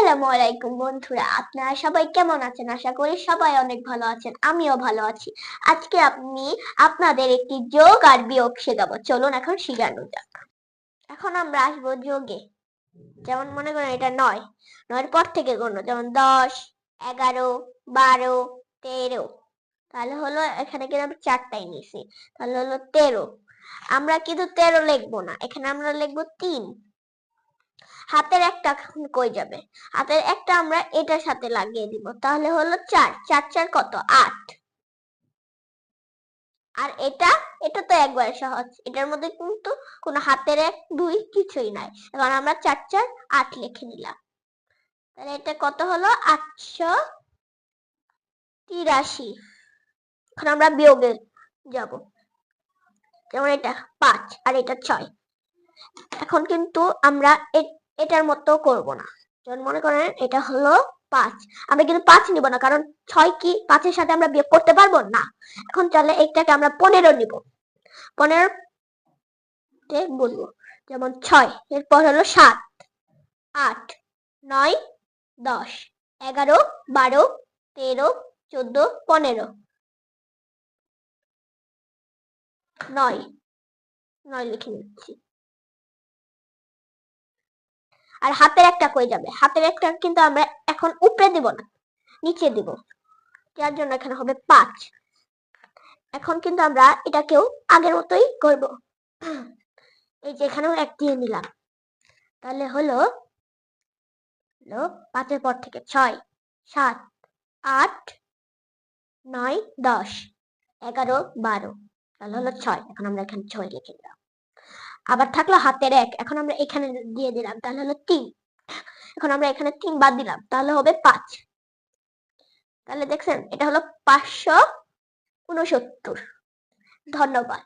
আসসালামু আলাইকুম বন্ধুরা, আপনারা সবাই কেমন আছেন? আশা করি সবাই অনেক ভালো আছেন। আমিও ভালো আছি। আজকে আমি আপনাদের একটি যোগ আর বিয়োগ শেখাবো। চলুন এখন শেখানো যাক। এখন আমরা আসবো যোগে। যেমন মনে করেন এটা 9, 9 পর থেকে গণ্য, যেমন 10, 11, 12, 13। তাহলে হলো এখানে কিন্তু আমি 4টাই নিয়েছি, তাহলে হলো 13। আমরা কিন্তু 13 লিখবো না, এখানে আমরা লিখবো 3। হাতের একটা কই যাবে? হাতের একটা আমরা এটার সাথে লাগিয়ে দিব, তাহলে হলো 4। 4 4 কত? 8। আর এটা এটা তো একবারে সহজ, এটার মধ্যে কিন্তু কোনো হাতের 1 2 কিছুই নাই। এখন আমরা 4 4 8 লিখে নিলাম। তাহলে এটা কত হলো? 883। এখন আমরা বিয়োগে যাব। যেমন এটা 5 আর এটা 6। এখন কিন্তু আমরা এটার মতো করব না। যেমন মনে করেন এটা হলো 5, আমরা কিন্তু 5 নিব না, কারণ 6 কি 5 এর সাথে আমরা বিয়োগ করতে পারবো না। এখন তাহলে এইটাকে আমরা 15 নিব। 15 তে বলবো, যেমন 6, এরপর হলো 7, 8, 9, 10, 11, 12, 13, 14, 15, 9 লিখে নিচ্ছি। আর হাতের একটা কই যাবে? হাতের একটা কিন্তু আমরা এখন উপরে দিব না, নিচে দিব। যার জন্য এখানে হবে 5। এখন কিন্তু আমরা এটাকেও আগের মতোই করব। এই যে এখানেও 1 দিয়ে নিলাম, তাহলে হলো 5 এর পর থেকে 6, 7, 8, 9, 10, 11, 12, তাহলে হলো 6। এখন আমরা এখানে 6 লিখে দিলাম। আবার থাকলো হাতের 1, এখন আমরা এখানে দিয়ে দিলাম, তাহলে হলো 3। এখন আমরা এখানে 3 বাদ দিলাম, তাহলে হবে 5। তাহলে দেখছেন এটা হলো 569। ধন্যবাদ।